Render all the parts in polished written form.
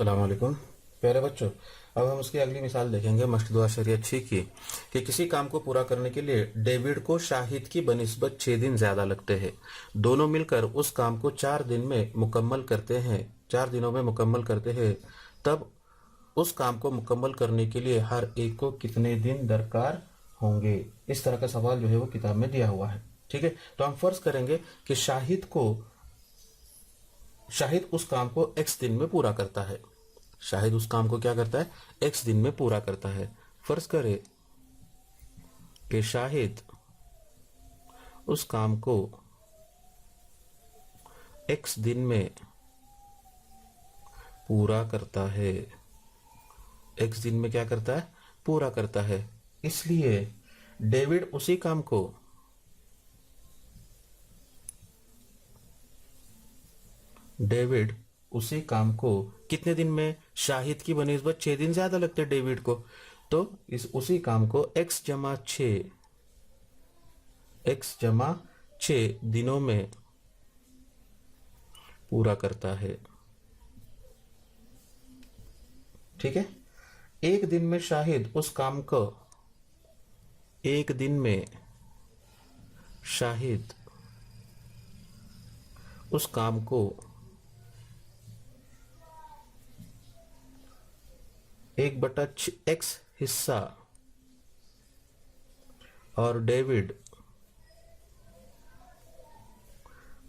अस्सलाम वालेकुम प्यारे बच्चों। अब हम उसकी अगली मिसाल देखेंगे मस्ट दुआ शरीयत छी की कि किसी काम को पूरा करने के लिए डेविड को शाहिद की बनिस्बत 6 दिन ज्यादा लगते हैं। दोनों मिलकर उस काम को 4 दिन में मुकम्मल करते हैं, 4 दिनों में मुकम्मल करते हैं। तब उस काम को मुकम्मल करने के लिए हर एक को कितने दिन दरकार होंगे? इस तरह का सवाल जो है वो किताब में दिया हुआ है। ठीक है, तो हम फर्ज करेंगे कि शाहिद उस काम को x दिन में पूरा करता है। शाहिद उस काम को क्या करता है? x दिन में पूरा करता है। फर्ज करें कि शाहिद उस काम को x दिन में पूरा करता है। x दिन में क्या करता है? पूरा करता है। इसलिए डेविड उसी काम को कितने दिन में? शाहिद की बनिस्बत 6 दिन ज्यादा लगते हैं डेविड को, तो इस उसी काम को x जमा 6 दिनों में पूरा करता है। ठीक है, एक दिन में शाहिद उस काम को एक दिन में शाहिद उस काम को 1/x हिस्सा और डेविड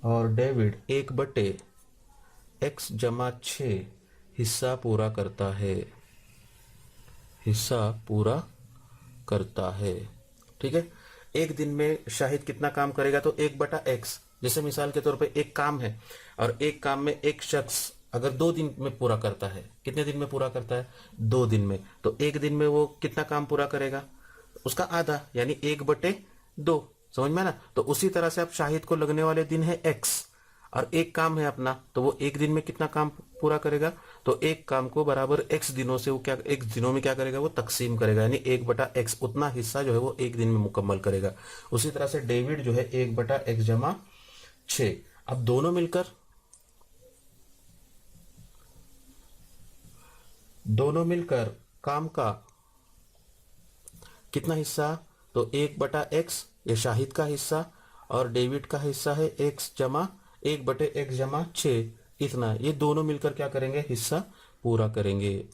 1/x जमा 6 हिस्सा पूरा करता है। ठीक है, एक दिन में शाहिद कितना काम करेगा? तो 1/x, जैसे मिसाल के तौर पे एक काम है और एक काम में एक शख्स अगर 2 दिन में पूरा करता है, कितने दिन में पूरा करता है? 2 दिन में, तो एक दिन में वो कितना काम पूरा करेगा? उसका आधा, यानी 1/2। समझ में ना? तो उसी तरह से अब शाहिद को लगने वाले दिन है x और एक काम है अपना, तो वो एक दिन में कितना काम पूरा करेगा? तो एक काम को बराबर x दिनों से वो क्या, x दिनों में क्या करेगा? वो तकसीम करेगा, यानी 1/x उतना हिस्सा जो है वो एक दिन में मुकम्मल करेगा। उसी तरह से डेविड जो है 1/x जमा 6। अब दोनों मिलकर काम का कितना हिस्सा? तो 1/x ये शाहिद का हिस्सा और डेविड का हिस्सा है 1/x जमा 6, इतना। ये दोनों मिलकर क्या करेंगे? हिस्सा पूरा करेंगे।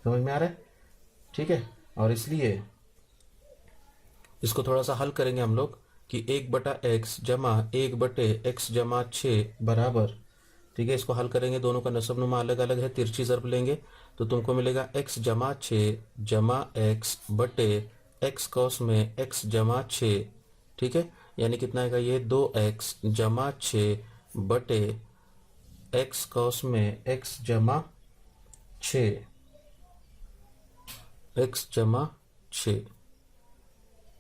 समझ में आ रहा है? ठीक है, और इसलिए इसको थोड़ा सा हल करेंगे हम लोग कि 1/x जमा 1/x जमा 6 बराबर, ठीक है, इसको हल करेंगे। दोनों का नसब नुमा अलग अलग है, तिरछी ज़रब लेंगे तो तुमको मिलेगा x जमा 6 जमा x बटे x कॉस में x जमा 6। ठीक है, यानी कितना आएगा? ये 2x जमा 6 बटे x कॉस में x जमा 6।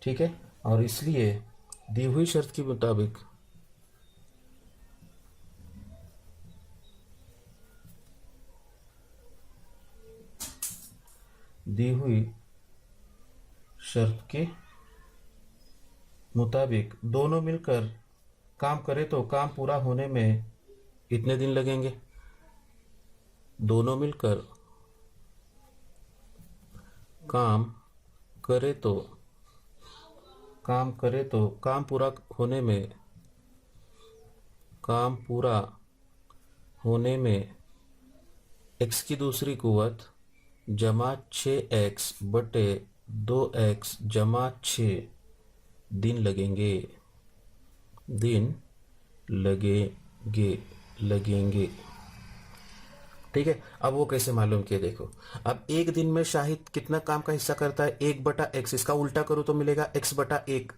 ठीक है, और इसलिए दी हुई शर्त के मुताबिक दोनों मिलकर काम करे तो काम पूरा होने में इतने दिन लगेंगे। दोनों मिलकर काम करे तो काम पूरा होने में x की दूसरी कुवत जमा 6x बटे 2x जमा 6 दिन लगेंगे। ठीक है, अब वो कैसे मालूम किए? देखो, अब एक दिन में शाहिद कितना काम का हिस्सा करता है? 1/x, इसका उल्टा करो तो मिलेगा x/1,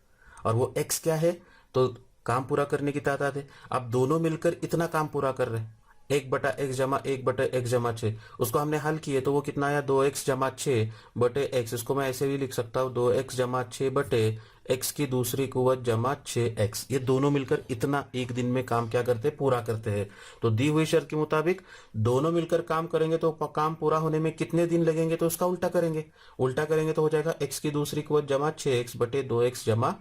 और वो x क्या है? तो काम पूरा करने की तादाद है। अब दोनों मिलकर इतना काम पूरा कर रहे हैं, 1/x जमा 1/x जमा 6। उसको हमने हल किए तो वो कितना आया? 2x जमा 6 बटे x। इसको मैं ऐसे भी लिख सकता हूँ, 2x जमा 6 बटे x की दूसरी कुवत जमा 6x। ये दोनों मिलकर इतना एक दिन में काम क्या करते हैं? पूरा करते हैं। तो दी हुई शर्त के मुताबिक दोनों मिलकर काम करेंगे तो काम पूरा होने में कितने दिन लगेंगे? तो उसका उल्टा करेंगे तो हो जाएगा x की दूसरी कुवत जमा 6x बटे 2x जमा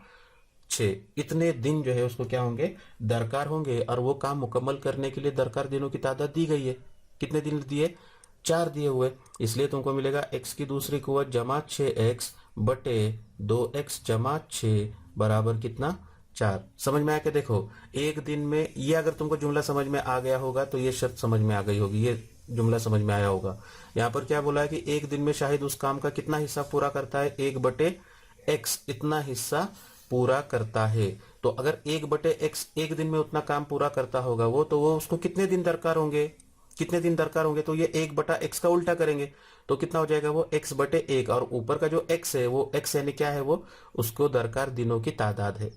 इतने दिन जो है उसको क्या होंगे, दरकार होंगे, और वो काम मुकम्मल करने के लिए दरकार दिनों की तादाद दी गई है। कितने दिन दिए, 4 दिए हुए, इसलिए तुमको मिलेगा x की दूसरी कुवत जमा 6x बटे 2x जमा 6 बराबर कितना, 4। समझ में आया क्या? देखो एक दिन में, ये अगर तुमको जुमला समझ में आ गया होगा तो ये शर्त समझ में आ गई होगी, ये जुमला समझ में आया होगा। यहाँ पर क्या बोला है कि एक दिन में शाहिद उस काम का कितना हिस्सा पूरा करता है, 1/x इतना हिस्सा पूरा करता है। तो अगर 1/x एक दिन में उतना काम पूरा करता होगा वो, तो वो उसको कितने दिन दरकार होंगे, कितने दिन दरकार होंगे, तो ये 1/x का उल्टा करेंगे तो कितना हो जाएगा, वो x/1, और ऊपर का जो x है वो x यानी क्या है, वो उसको दरकार दिनों की तादाद है।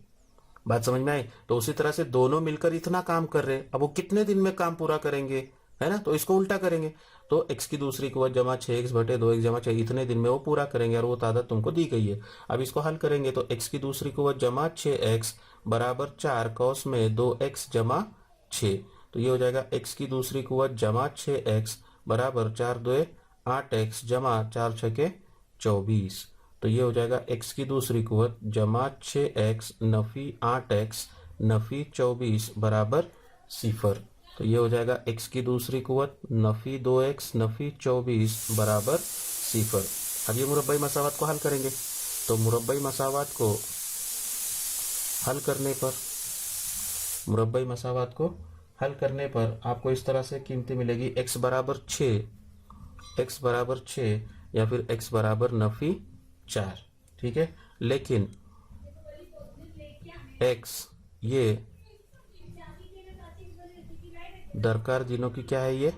बात समझ में आई? तो उसी तरह से दोनों मिलकर इतना काम कर रहे हैं, अब वो कितने दिन में काम पूरा करेंगे, है ना, तो इसको उल्टा करेंगे। तो x की दूसरी कुवत जमा 6x बटे 2x जमा 6 इतने दिन में वो पूरा करेंगे, और वो तादाद तुमको दी गई है। अब इसको हल करेंगे तो x की दूसरी कुवत जमा 6x बराबर 4 कौस में 2x जमा 6, तो ये हो जाएगा x की दूसरी कुवत जमा 6x बराबर 4 2 8x जमा 4 6 24, तो ये हो जाएगा x की दूसरी कुवत जमा 6x नफी 8x नफी 24 बराबर 0, तो ये हो जाएगा x की दूसरी कुवत नफी 2x नफी 24 बराबर 0। अब ये मुरब्बई मसावत को हल करेंगे, तो मुरब्बई मसावत को हल करने पर, मुरब्बई मसावत को हल करने पर आपको इस तरह से कीमतें मिलेगी, x बराबर 6 या फिर x बराबर नफी 4, ठीक है। लेकिन x ये दरकार दिनों की क्या है, ये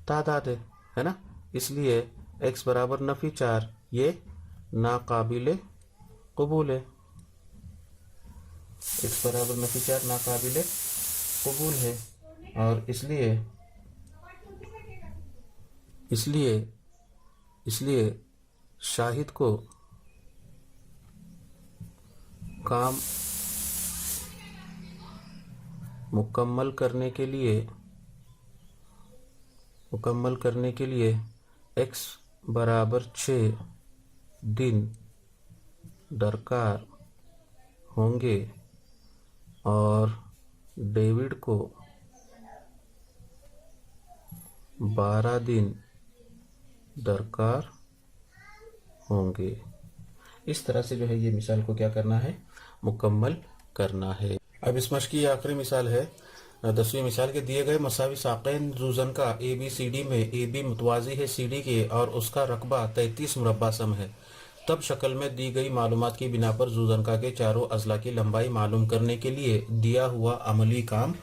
तादाद है ना, इसलिए x बराबर नफी 4 ये नाकाबिले कबूल है, x बराबर नफी 4 नाकाबिले कबूल है, और इसलिए शाहिद को काम मुकम्मल करने के लिए x बराबर 6 दिन दरकार होंगे, और डेविड को 12 दिन दरकार होंगे। इस तरह से जो है ये मिसाल को क्या करना है, मुकम्मल करना है। अब इस मश्क की आखिरी मिसाल है 10वीं मिसाल के दिए गए मसावी साक़ैन जुज़न का ABCD में AB मुतवाज़ी है CD के और उसका रकबा 33 मुरब्बा सम है, तब शक्ल में दी गई मालूमात की बिना पर जुज़नका के चारों अज़ला की लंबाई मालूम करने के लिए दिया हुआ अमली काम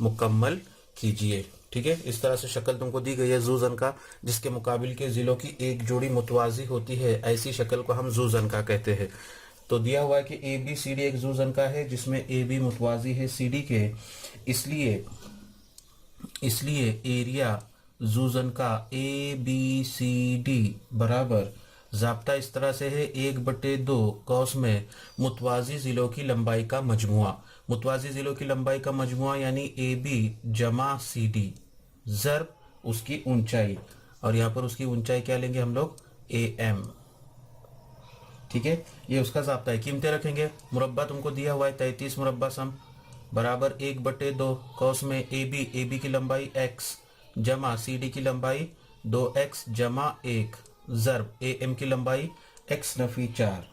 मुकम्मल कीजिए। ठीक है, इस तरह से शक्ल तुमको दी गई है जुज़न का, जिसके मुकाबिल के ज़िलों की एक जोड़ी मुतवाज़ी होती है, ऐसी शक्ल को हम जुज़न का कहते हैं। तो दिया हुआ है कि ABCD एक जुज़न का है जिसमें AB मुतवाज़ी है CD के, इसलिए एरिया जुज़न का ABCD बराबर ज़ाब्ता इस तरह से है 1/2 कौस में मुतवाज़ी ज़िलों की लंबाई का मजमुआ, मुतवाज़ी ज़िलों की लंबाई का मजमुआ यानी AB जमा CD ज़र्ब उसकी ऊंचाई, और यहाँ पर उसकी ऊंचाई क्या लेंगे हम लोग, AM। ठीक है, ये उसका ज़ाब्ता है। कीमतें रखेंगे, मुरब्बा तुमको दिया हुआ है 33 मुरब्बा सम बराबर 1/2 कौस में AB की लंबाई x जमा CD की लंबाई 2x जमा 1 ज़र्ब AM की लंबाई x नफी 4।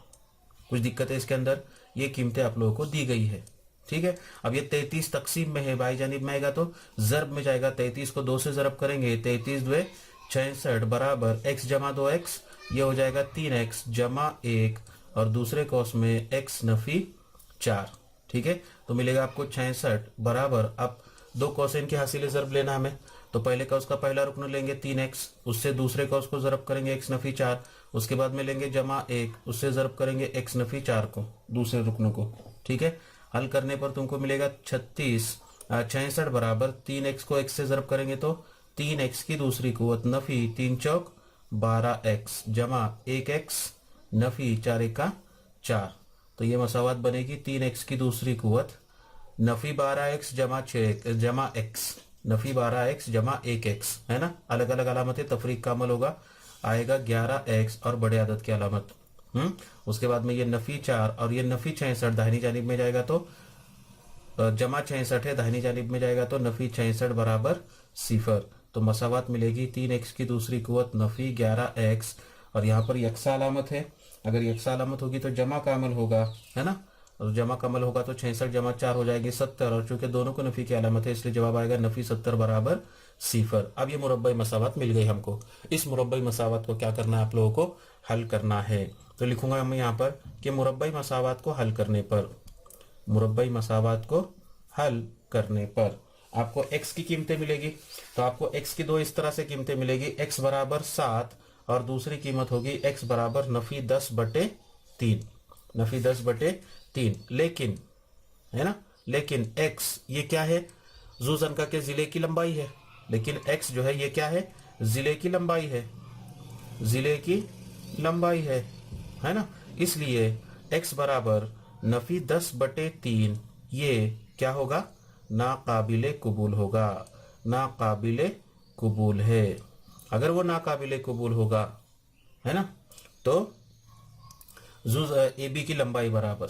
कुछ दिक्कत है इसके अंदर, ये कीमतें आप लोगों को दी गई है। ठीक है, अब ये 33 तकसीम में है, बाई जानिब में आएगा तो ज़र्ब में जाएगा, 33 को 2 से ज़र्ब करेंगे, 33 2 66 बराबर x जमा 2x, ये हो जाएगा 3x जमा 1 और दूसरे कौस में x नफी 4। ठीक है, तो मिलेगा आपको 66 बराबर, अब दो कौसें की हासिल ज़र्ब लेना हमें, तो पहले कौस का पहला रुकन लेंगे 3x, उससे दूसरे कौस को ज़र्ब करेंगे x नफी 4, उसके बाद में लेंगे जमा 1, उससे ज़र्ब करेंगे x नफी 4 को, दूसरे रुकनों को। ठीक है, हल करने पर तुमको मिलेगा 66 बराबर 3x को x से ज़र्ब करेंगे तो 3x की दूसरी कुवत नफी 3 चौक 12x जमा 1x नफी 4 का 4, तो ये मसावत बनेगी 3x की दूसरी कुवत नफी 12x जमा 6 जमा x नफी 12x जमा 1x, है ना, अलग अलग अलामतें, तफरीक का अमल होगा, आएगा 11x और बड़े आदद की अलामत। उसके बाद में ये नफी 4 और ये नफी 66 दाहिनी जानिब में जाएगा तो जमा 66 है, दाहिनी जानिब में जाएगा तो नफी 66 बराबर 0। तो मसावत मिलेगी 3x की दूसरी कुवत नफी 11x, और यहाँ पर यक्सा अलामत है। अगर यक्सा अलामत होगी तो जमा का अमल होगा, है ना, और जमा का अमल होगा तो 66 जमा 4 हो जाएगी 70, और चूंकि दोनों को नफी की अलामत है इसलिए जवाब आएगा नफी 70 बराबर 0। अब ये मुरब्बई मसावत मिल गई हमको। इस मुरब्बई मसावत को क्या करना है, आप लोगों को हल करना है। तो लिखूंगा मैं यहाँ पर कि मुरब्बई मसावत को हल करने पर, मुरब्बई मसावत को हल करने पर आपको x की कीमतें मिलेगी। तो आपको x की दो इस तरह से कीमतें मिलेगी, x बराबर 7 और दूसरी कीमत होगी x बराबर नफी 10/3, नफी 10/3। लेकिन, है ना, लेकिन x ये क्या है, जूजनका के जिले की लंबाई है, लेकिन x जो है ये क्या है, जिले की लंबाई है, जिले की लंबाई है ना, इसलिए x बराबर नफी 10/3 ये क्या होगा, नाकाबिले कबूल होगा, नाकाबिले कबूल है। अगर वो नाकाबिले कबूल होगा, है ना, तो ए बी की लंबाई बराबर,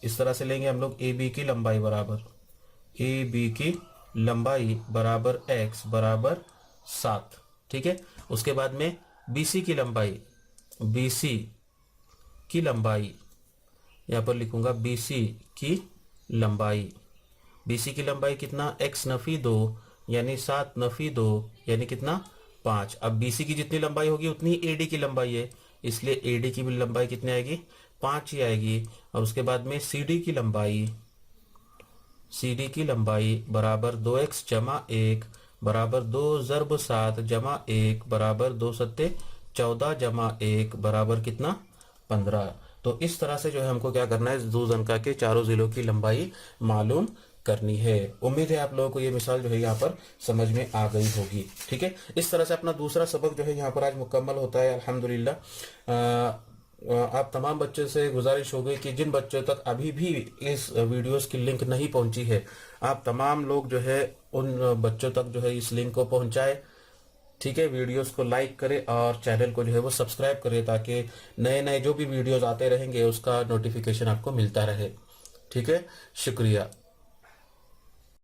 इस तरह से लेंगे हम लोग, ए बी की लंबाई बराबर, ए बी की लंबाई बराबर x बराबर 7, ठीक है। उसके बाद में बी सी की लंबाई, बी सी की लंबाई यहाँ पर लिखूंगा, बी सी की लंबाई, बी सी की लंबाई कितना, x नफी 2 यानी 7 नफी 2 यानी कितना 5। अब बी सी की जितनी लंबाई होगी उतनी ए डी की लंबाई है, इसलिए ए डी की भी लंबाई कितनी आएगी, 5 ही आएगी। और उसके बाद में सी डी की लंबाई, सी डी की लंबाई बराबर 2x जमा 1 बराबर 2 ज़र्ब 7 जमा 1 बराबर 2 सत्ते 14 जमा 1 बराबर कितना 15। तो इस तरह से जो है हमको क्या करना है, जूजनका के चारों जिलों की लंबाई मालूम करनी है। उम्मीद है आप लोगों को ये मिसाल जो है यहाँ पर समझ में आ गई होगी, ठीक है। इस तरह से अपना दूसरा सबक जो है यहाँ पर आज मुकम्मल होता है अल्हम्दुलिल्लाह। आप तमाम बच्चों से गुजारिश हो गई कि जिन बच्चों तक अभी भी इस वीडियोस की लिंक नहीं पहुंची है, आप तमाम लोग जो है उन बच्चों तक जो है इस लिंक को पहुंचाए, ठीक है। वीडियोस को लाइक करें और चैनल को जो है वो सब्सक्राइब करें ताकि नए नए जो भी वीडियोस आते रहेंगे उसका नोटिफिकेशन आपको मिलता रहे, ठीक है। शुक्रिया।